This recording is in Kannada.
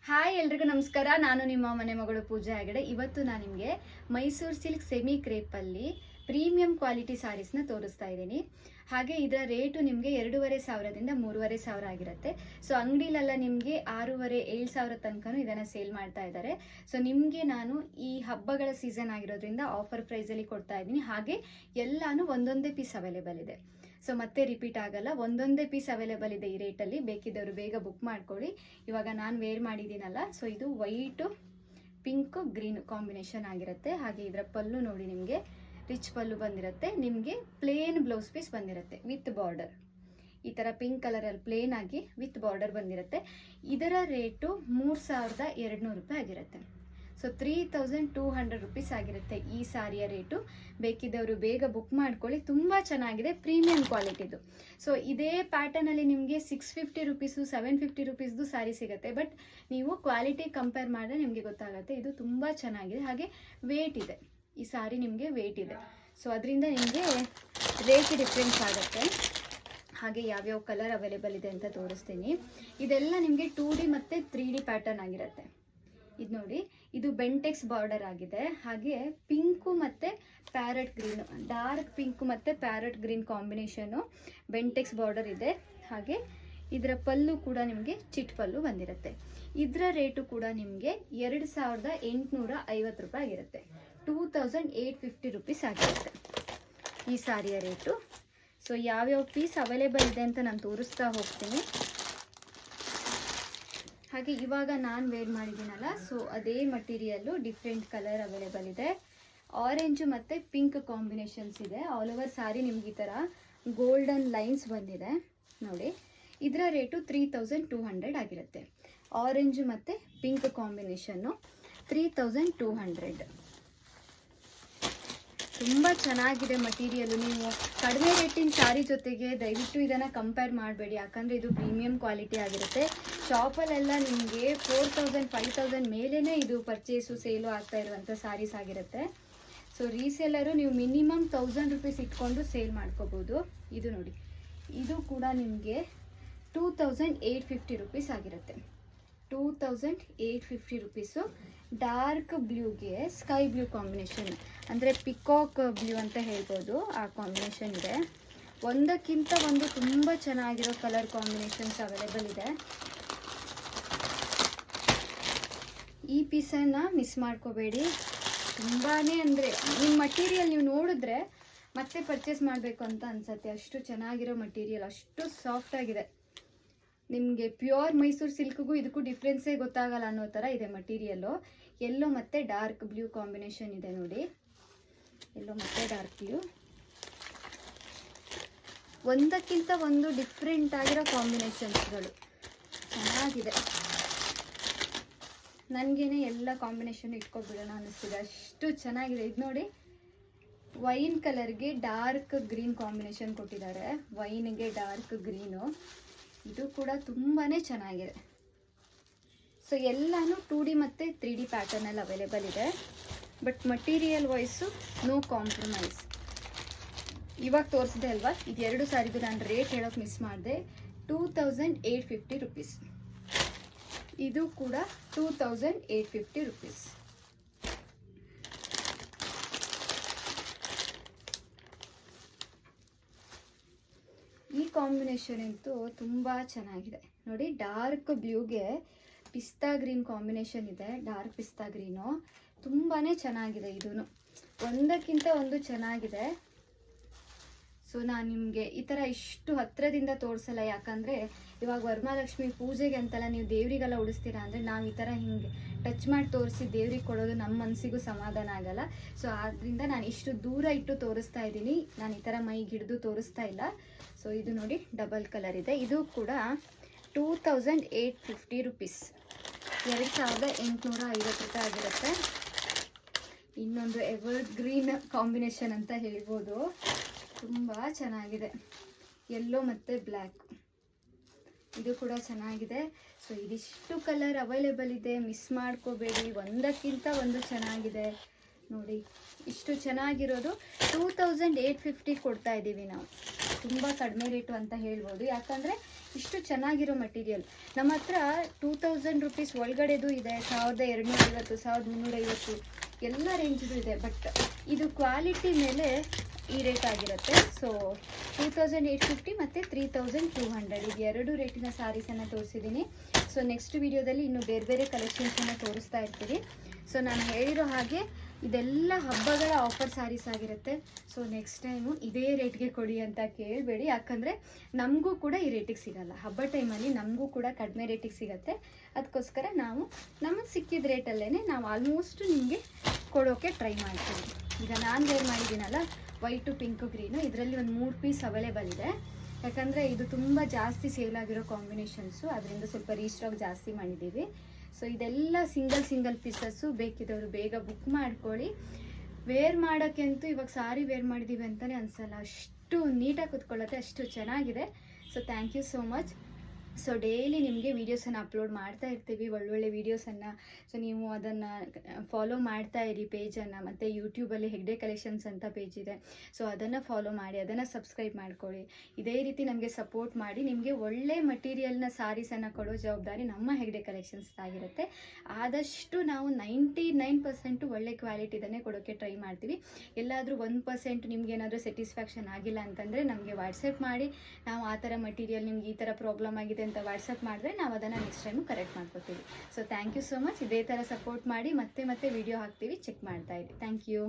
ಹಾಯ್ ಎಲ್ರಿಗೂ ನಮಸ್ಕಾರ. ನಾನು ನಿಮ್ಮ ಮನೆ ಮಗಳು ಪೂಜಾ ಹೆಗಡೆ. ಇವತ್ತು ನಾನು ನಿಮಗೆ ಮೈಸೂರು ಸಿಲ್ಕ್ ಸೆಮಿ ಕ್ರೇಪಲ್ಲಿ ಪ್ರೀಮಿಯಂ ಕ್ವಾಲಿಟಿ ಸ್ಯಾರೀಸ್ನ ತೋರಿಸ್ತಾ ಇದ್ದೀನಿ. ಹಾಗೆ ಇದರ ರೇಟು ನಿಮಗೆ 2,500ದಿಂದ 3,500 ಆಗಿರುತ್ತೆ. ಸೊ ಅಂಗಡಿಲೆಲ್ಲ ನಿಮಗೆ 6,500-7,000 ತನಕನೂ ಇದನ್ನು ಸೇಲ್ ಮಾಡ್ತಾ ಇದ್ದಾರೆ. ಸೊ ನಿಮಗೆ ನಾನು ಈ ಹಬ್ಬಗಳ ಸೀಸನ್ ಆಗಿರೋದ್ರಿಂದ ಆಫರ್ ಪ್ರೈಸಲ್ಲಿ ಕೊಡ್ತಾ ಇದ್ದೀನಿ. ಹಾಗೆ ಎಲ್ಲಾನು ಒಂದೊಂದೇ ಪೀಸ್ ಅವೈಲೇಬಲ್ ಇದೆ. ಸೊ ಮತ್ತೆ ರಿಪೀಟ್ ಆಗಲ್ಲ, ಒಂದೊಂದೇ ಪೀಸ್ ಅವೈಲೇಬಲ್ ಇದೆ ಈ ರೇಟಲ್ಲಿ. ಬೇಕಿದ್ದವರು ಬೇಗ ಬುಕ್ ಮಾಡ್ಕೊಳ್ಳಿ. ಇವಾಗ ನಾನು ವೇರ್ ಮಾಡಿದ್ದೀನಲ್ಲ, ಸೊ ಇದು ವೈಟು ಪಿಂಕ್ ಗ್ರೀನ್ ಕಾಂಬಿನೇಷನ್ ಆಗಿರುತ್ತೆ. ಹಾಗೆ ಇದರ ಪಲ್ಲು ನೋಡಿ, ನಿಮಗೆ ರಿಚ್ ಪಲ್ಲು ಬಂದಿರುತ್ತೆ. ನಿಮಗೆ ಪ್ಲೇನ್ ಬ್ಲೌಸ್ ಪೀಸ್ ಬಂದಿರುತ್ತೆ ವಿತ್ ಬಾರ್ಡರ್. ಈ ಥರ ಪಿಂಕ್ ಕಲರಲ್ಲಿ ಪ್ಲೇನ್ ಆಗಿ ವಿತ್ ಬಾರ್ಡರ್ ಬಂದಿರುತ್ತೆ. ಇದರ ರೇಟು 3,200 ರೂಪಾಯಿ ಆಗಿರುತ್ತೆ. ಸೊ 3,200 ರುಪೀಸ್ ಆಗಿರುತ್ತೆ ಈ ಸಾರಿಯ ರೇಟು. ಬೇಕಿದ್ದವರು ಬೇಗ ಬುಕ್ ಮಾಡ್ಕೊಳ್ಳಿ. ತುಂಬ ಚೆನ್ನಾಗಿದೆ, ಪ್ರೀಮಿಯಂ ಕ್ವಾಲಿಟಿದು. ಸೊ ಇದೇ ಪ್ಯಾಟರ್ನಲ್ಲಿ ನಿಮಗೆ 650 ರುಪೀಸು 750 ರುಪೀಸ್ದು ಸಾರಿ ಸಿಗುತ್ತೆ. ಬಟ್ ನೀವು ಕ್ವಾಲಿಟಿ ಕಂಪೇರ್ ಮಾಡಿದ್ರೆ ನಿಮಗೆ ಗೊತ್ತಾಗುತ್ತೆ ಇದು ತುಂಬ ಚೆನ್ನಾಗಿದೆ. ಹಾಗೆ ವೇಟ್ ಇದೆ, ಈ ಸಾರಿ ನಿಮಗೆ ವೇಟ್ ಇದೆ. ಸೊ ಅದರಿಂದ ನಿಮಗೆ ರೇಟ್ ಡಿಫ್ರೆನ್ಸ್ ಆಗುತ್ತೆ. ಹಾಗೆ ಯಾವ್ಯಾವ ಕಲರ್ ಅವೈಲೇಬಲ್ ಇದೆ ಅಂತ ತೋರಿಸ್ತೀನಿ. ಇದೆಲ್ಲ ನಿಮಗೆ 2D ಮತ್ತು 3D ಪ್ಯಾಟರ್ನ್ ಆಗಿರುತ್ತೆ. ಇದು ನೋಡಿ, ಇದು ಬೆಂಟೆಕ್ಸ್ ಬಾರ್ಡರ್ ಆಗಿದೆ. ಹಾಗೆ ಪಿಂಕು ಮತ್ತು ಪ್ಯಾರೆಟ್ ಗ್ರೀನ್, ಡಾರ್ಕ್ ಪಿಂಕ್ ಮತ್ತು parrot green combination Bentex border ಇದೆ. ಹಾಗೆ ಇದರ ಪಲ್ಲು ಕೂಡ ನಿಮಗೆ ಚಿಟ್ ಪಲ್ಲು ಬಂದಿರುತ್ತೆ. ಇದರ ರೇಟು ಕೂಡ ನಿಮಗೆ 2,850 ರೂಪಾಯಿ ಆಗಿರುತ್ತೆ. 2,850 ರುಪೀಸ್ ಆಗಿರುತ್ತೆ ಈ ಸಾರಿಯ ರೇಟು. ಸೊ ಯಾವ್ಯಾವ ಪೀಸ್ ಅವೈಲೇಬಲ್ ಇದೆ ಅಂತ ನಾನು ತೋರಿಸ್ತಾ ಹೋಗ್ತೀನಿ. ಹಾಗೆ ಇವಾಗ ನಾನು ವೇರ್ ಮಾಡಿದ್ದೀನಲ್ಲ, ಸೊ ಅದೇ ಮಟೀರಿಯಲ್ಲು ಡಿಫ್ರೆಂಟ್ ಕಲರ್ ಅವೈಲೇಬಲ್ ಇದೆ. ಆರೆಂಜು ಮತ್ತು ಪಿಂಕ್ ಕಾಂಬಿನೇಷನ್ಸ್ ಇದೆ. ಆಲ್ ಓವರ್ ಸಾರಿ ನಿಮ್ಗೆ ಈ ಥರ ಗೋಲ್ಡನ್ ಲೈನ್ಸ್ ಬಂದಿದೆ ನೋಡಿ. ಇದರ ರೇಟು 3,200 ಆಗಿರುತ್ತೆ. ಆರೆಂಜು ಮತ್ತು ಪಿಂಕ್ ಕಾಂಬಿನೇಷನ್ನು 3,200. ತುಂಬ ಚೆನ್ನಾಗಿದೆ ಮಟೀರಿಯಲು. ನೀವು ಕಡಿಮೆ ರೇಟಿನ ಸಾರಿ ಜೊತೆಗೆ ದಯವಿಟ್ಟು ಇದನ್ನು ಕಂಪೇರ್ ಮಾಡಬೇಡಿ, ಯಾಕಂದರೆ ಇದು ಪ್ರೀಮಿಯಂ ಕ್ವಾಲಿಟಿ ಆಗಿರುತ್ತೆ. ಶಾಪಲ್ಲೆಲ್ಲ ನಿಮಗೆ 4,000 5,000 ಮೇಲೇ ಇದು ಪರ್ಚೇಸು ಸೇಲು ಆಗ್ತಾ ಇರುವಂಥ ಸಾರೀಸ್ ಆಗಿರುತ್ತೆ. ಸೊ ರೀಸೇಲರು ನೀವು ಮಿನಿಮಮ್ 1,000 ರುಪೀಸ್ ಇಟ್ಕೊಂಡು ಸೇಲ್ ಮಾಡ್ಕೋಬೋದು. ಇದು ನೋಡಿ, ಇದು ಕೂಡ ನಿಮಗೆ 2,850 ರುಪೀಸ್ ಆಗಿರುತ್ತೆ. 2,850 ರುಪೀಸು. ಡಾರ್ಕ್ ಬ್ಲೂಗೆ ಸ್ಕೈ ಬ್ಲೂ ಕಾಂಬಿನೇಷನ್, ಅಂದರೆ ಪಿಕಾಕ್ ಬ್ಲೂ ಅಂತ ಹೇಳ್ಬೋದು, ಆ ಕಾಂಬಿನೇಷನ್ ಇದೆ. ಒಂದಕ್ಕಿಂತ ಒಂದು ತುಂಬ ಚೆನ್ನಾಗಿರೋ ಕಲರ್ ಕಾಂಬಿನೇಷನ್ಸ್ ಅವೈಲೇಬಲ್ ಇದೆ. ಈ ಪೀಸನ್ನು ಮಿಸ್ ಮಾಡ್ಕೋಬೇಡಿ. ತುಂಬಾ ಅಂದರೆ ನಿಮ್ಮ ಮಟೀರಿಯಲ್ ನೀವು ನೋಡಿದ್ರೆ ಮತ್ತೆ ಪರ್ಚೇಸ್ ಮಾಡಬೇಕು ಅಂತ ಅನ್ಸುತ್ತೆ. ಅಷ್ಟು ಚೆನ್ನಾಗಿರೋ ಮಟೀರಿಯಲ್, ಅಷ್ಟು ಸಾಫ್ಟ್ ಆಗಿದೆ. ನಿಮಗೆ ಪ್ಯೂರ್ ಮೈಸೂರು ಸಿಲ್ಕ್ಗೂ ಇದಕ್ಕೂ ಡಿಫ್ರೆನ್ಸೇ ಗೊತ್ತಾಗಲ್ಲ ಅನ್ನೋ ಥರ ಇದೆ ಮಟೀರಿಯಲ್ಲು. ಎಲ್ಲೋ ಮತ್ತು ಡಾರ್ಕ್ ಬ್ಲೂ ಕಾಂಬಿನೇಷನ್ ಇದೆ ನೋಡಿ, ಎಲ್ಲೋ ಮತ್ತು ಡಾರ್ಕ್ ಬ್ಲೂ. ಒಂದಕ್ಕಿಂತ ಒಂದು ಡಿಫ್ರೆಂಟ್ ಆಗಿರೋ ಕಾಂಬಿನೇಷನ್ಸ್ಗಳು ಚೆನ್ನಾಗಿದೆ. ನನಗೇನೆ ಎಲ್ಲ ಕಾಂಬಿನೇಷನ್ ಇಟ್ಕೊಬಿಡೋಣ ಅನ್ನಿಸ್ತಿದೆ, ಅಷ್ಟು ಚೆನ್ನಾಗಿದೆ. ಇದು ನೋಡಿ, ವೈನ್ ಕಲರ್ಗೆ ಡಾರ್ಕ್ ಗ್ರೀನ್ ಕಾಂಬಿನೇಷನ್ ಕೊಟ್ಟಿದ್ದಾರೆ. ವೈನ್ಗೆ ಡಾರ್ಕ್ ಗ್ರೀನು, ಇದು ಕೂಡ ತುಂಬಾ ಚೆನ್ನಾಗಿದೆ. ಸೊ ಎಲ್ಲಾನು 2D ಮತ್ತು 3D ಪ್ಯಾಟರ್ನಲ್ಲಿ ಅವೈಲೇಬಲ್ ಇದೆ. But material wise no compromise. ಇವಾಗ ತೋರಿಸಿದೆ ಅಲ್ವಾ, ಇದು ಎರಡು ಸಾರಿದು ನಾನು ರೇಟ್ ಹೇಳೋಕೆ ಮಿಸ್ ಮಾಡಿದೆ. 2,850 ರುಪೀಸ್. ಇದು ಕೂಡ 2,850 ರುಪೀಸ್. ಈ ಕಾಂಬಿನೇಷನ್ ಅಂತೂ ತುಂಬ ಚೆನ್ನಾಗಿದೆ ನೋಡಿ. ಡಾರ್ಕ್ ಬ್ಲೂಗೆ ಪಿಸ್ತಾ ಗ್ರೀನ್ ಕಾಂಬಿನೇಷನ್ ಇದೆ. ಡಾರ್ಕ್ ಪಿಸ್ತಾ ಗ್ರೀನು ತುಂಬಾ ಚೆನ್ನಾಗಿದೆ. ಇದೂ ಒಂದಕ್ಕಿಂತ ಒಂದು ಚೆನ್ನಾಗಿದೆ. ಸೊ ನಾನು ನಿಮಗೆ ಈ ಥರ ಇಷ್ಟು ಹತ್ತಿರದಿಂದ ತೋರಿಸಲ್ಲ, ಯಾಕಂದರೆ ಇವಾಗ ವರಮಹಾಲಕ್ಷ್ಮಿ ಪೂಜೆಗೆ ಅಂತೆಲ್ಲ ನೀವು ದೇವರಿಗೆಲ್ಲ ಉಡಿಸ್ತೀರಾ ಅಂದರೆ ನಾವು ಈ ಥರ ಹಿಂಗೆ ಟಚ್ ಮಾಡಿ ತೋರಿಸಿ ದೇವ್ರಿಗೆ ಕೊಡೋದು ನಮ್ಮ ಮನಸ್ಸಿಗೂ ಸಮಾಧಾನ ಆಗಲ್ಲ. ಸೊ ಆದ್ದರಿಂದ ನಾನು ಇಷ್ಟು ದೂರ ಇಟ್ಟು ತೋರಿಸ್ತಾ ಇದ್ದೀನಿ, ನಾನು ಈ ಥರ ಮೈಗೆ ಹಿಡಿದು ತೋರಿಸ್ತಾ ಇಲ್ಲ. ಸೊ ಇದು ನೋಡಿ, ಡಬಲ್ ಕಲರ್ ಇದೆ. ಇದು ಕೂಡ 2,850 ರುಪೀಸ್, 2,850 ರೂಪಾಯಿ ಆಗಿರುತ್ತೆ. ಇನ್ನೊಂದು ಎವರ್ ಗ್ರೀನ್ ಕಾಂಬಿನೇಷನ್ ಅಂತ ಹೇಳ್ಬೋದು, ತುಂಬ ಚೆನ್ನಾಗಿದೆ. ಯೆಲ್ಲೋ ಮತ್ತು ಬ್ಲ್ಯಾಕ್, ಇದು ಕೂಡ ಚೆನ್ನಾಗಿದೆ. ಸೊ ಇದಿಷ್ಟು ಕಲರ್ ಅವೈಲೇಬಲ್ ಇದೆ, ಮಿಸ್ ಮಾಡ್ಕೋಬೇಡಿ. ಒಂದಕ್ಕಿಂತ ಒಂದು ಚೆನ್ನಾಗಿದೆ. ನೋಡಿ ಇಷ್ಟು ಚೆನ್ನಾಗಿರೋದು 2850 ಕೊಡ್ತಾ ಇದ್ದೀವಿ ನಾವು. ತುಂಬ ಕಡಿಮೆ ರೇಟು ಅಂತ ಹೇಳ್ಬೋದು, ಯಾಕಂದರೆ ಇಷ್ಟು ಚೆನ್ನಾಗಿರೋ ಮಟೀರಿಯಲ್. ನಮ್ಮ ಹತ್ರ 2000 ರುಪೀಸ್ ಒಳಗಡೆದು ಇದೆ, 1250, 1350 ಎಲ್ಲ ರೇಂಜ್ದು ಇದೆ. ಬಟ್ ಇದು ಕ್ವಾಲಿಟಿ ಮೇಲೆ ಈ ರೇಟ್ ಆಗಿರುತ್ತೆ. ಸೊ 2850 ಮತ್ತು 3200 ಇದು ಎರಡು ರೇಟಿನ ಸ್ಯಾರೀಸನ್ನು ತೋರಿಸಿದ್ದೀನಿ. ಸೊ ನೆಕ್ಸ್ಟ್ ವಿಡಿಯೋದಲ್ಲಿ ಇನ್ನು ಬೇರೆ ಬೇರೆ ಕಲೆಕ್ಷನ್ಸನ್ನು ತೋರಿಸ್ತಾ ಇರ್ತೀವಿ. ಸೊ ನಾನು ಹೇಳಿರೋ ಹಾಗೆ ಇದೆಲ್ಲ ಹಬ್ಬಗಳ ಆಫರ್ ಸ್ಯಾರೀಸ್ ಆಗಿರುತ್ತೆ. ಸೊ ನೆಕ್ಸ್ಟ್ ಟೈಮು ಇದೇ ರೇಟ್ಗೆ ಕೊಡಿ ಅಂತ ಕೇಳಬೇಡಿ, ಯಾಕಂದರೆ ನಮಗೂ ಕೂಡ ಈ ರೇಟಿಗೆ ಸಿಗಲ್ಲ. ಹಬ್ಬ ಟೈಮಲ್ಲಿ ನಮಗೂ ಕೂಡ ಕಡಿಮೆ ರೇಟಿಗೆ ಸಿಗುತ್ತೆ. ಅದಕ್ಕೋಸ್ಕರ ನಾವು ನಮಗೆ ಸಿಕ್ಕಿದ ರೇಟಲ್ಲೇ ನಾವು ಆಲ್ಮೋಸ್ಟ್ ನಿಮಗೆ ಕೊಡೋಕ್ಕೆ ಟ್ರೈ ಮಾಡ್ತೀವಿ. ಈಗ ನಾನು ವೇರ್ ಮಾಡಿದ್ದೀನಲ್ಲ ವೈಟು ಪಿಂಕು ಗ್ರೀನು, ಇದರಲ್ಲಿ ಒಂದು 3 ಪೀಸ್ ಅವೈಲೇಬಲ್ ಇದೆ. ಯಾಕಂದರೆ ಇದು ತುಂಬ ಜಾಸ್ತಿ ಸೇಲ್ ಆಗಿರೋ ಕಾಂಬಿನೇಷನ್ಸು, ಅದರಿಂದ ಸ್ವಲ್ಪ ರೀಸ್ಟಾಕ್ ಜಾಸ್ತಿ ಮಾಡಿದ್ದೀವಿ. ಸೊ ಇದೆಲ್ಲ ಸಿಂಗಲ್ ಪೀಸಸ್ಸು. ಬೇಕಿದ್ದವರು ಬೇಗ ಬುಕ್ ಮಾಡ್ಕೊಳ್ಳಿ. ವೇರ್ ಮಾಡೋಕ್ಕಂತೂ ಇವಾಗ ಸಾರಿ ವೇರ್ ಮಾಡಿದ್ದೀವಿ ಅಂತಲೇ ಅನಿಸಲ್ಲ, ಅಷ್ಟು ನೀಟಾಗಿ ಕೂತ್ಕೊಳ್ಳುತ್ತೆ, ಅಷ್ಟು ಚೆನ್ನಾಗಿದೆ. So thank you so much. So daily ನಿಮಗೆ ವೀಡಿಯೋಸನ್ನು ಅಪ್ಲೋಡ್ ಮಾಡ್ತಾ ಇರ್ತೀವಿ, ಒಳ್ಳೊಳ್ಳೆ ವೀಡಿಯೋಸನ್ನು. ಸೊ ನೀವು ಅದನ್ನು ಫಾಲೋ ಮಾಡ್ತಾ ಇರಿ ಪೇಜನ್ನು. ಮತ್ತು ಯೂಟ್ಯೂಬಲ್ಲಿ ಹೆಗ್ಡೆ ಕಲೆಕ್ಷನ್ಸ್ ಅಂತ ಪೇಜ್ ಇದೆ, ಸೊ ಅದನ್ನು ಫಾಲೋ ಮಾಡಿ, ಅದನ್ನು ಸಬ್ಸ್ಕ್ರೈಬ್ ಮಾಡ್ಕೊಳ್ಳಿ. ಇದೇ ರೀತಿ ನಮಗೆ ಸಪೋರ್ಟ್ ಮಾಡಿ. ನಿಮಗೆ ಒಳ್ಳೆ ಮಟೀರಿಯಲ್ನ ಸಾರೀಸನ್ನು ಕೊಡೋ ಜವಾಬ್ದಾರಿ ನಮ್ಮ ಹೆಗ್ಡೆ ಕಲೆಕ್ಷನ್ಸ್ ಆಗಿರುತ್ತೆ. ಆದಷ್ಟು ನಾವು 99% ಒಳ್ಳೆ ಕ್ವಾಲಿಟಿದನ್ನೇ ಕೊಡೋಕ್ಕೆ ಟ್ರೈ ಮಾಡ್ತೀವಿ. ಎಲ್ಲಾದರೂ 1% ನಿಮ್ಗೇನಾದರೂ ಸ್ಯಾಟಿಸ್ಫ್ಯಾಕ್ಷನ್ ಆಗಿಲ್ಲ ಅಂತಂದರೆ ನಮಗೆ ವಾಟ್ಸಪ್ ಮಾಡಿ, ನಾವು ಆ ಥರ ಮಟೀರಿಯಲ್ ನಿಮ್ಗೆ ಈ ಥರ ಪ್ರಾಬ್ಲಮ್ ಆಗಿದೆ ಅಂತ ವಾಟ್ಸಪ್ ಮಾಡಿದ್ರೆ ನಾವು ಅದನ್ನು ನೆಕ್ಸ್ಟ್ ಟೈಮು ಕರೆಕ್ಟ್ ಮಾಡ್ಕೊತೀವಿ. So thank you so much. ಇದೇ ಥರ ಸಪೋರ್ಟ್ ಮಾಡಿ, ಮತ್ತೆ ವಿಡಿಯೋ ಹಾಕ್ತೀವಿ, ಚೆಕ್ ಮಾಡ್ತಾ ಇರಿ. Thank you.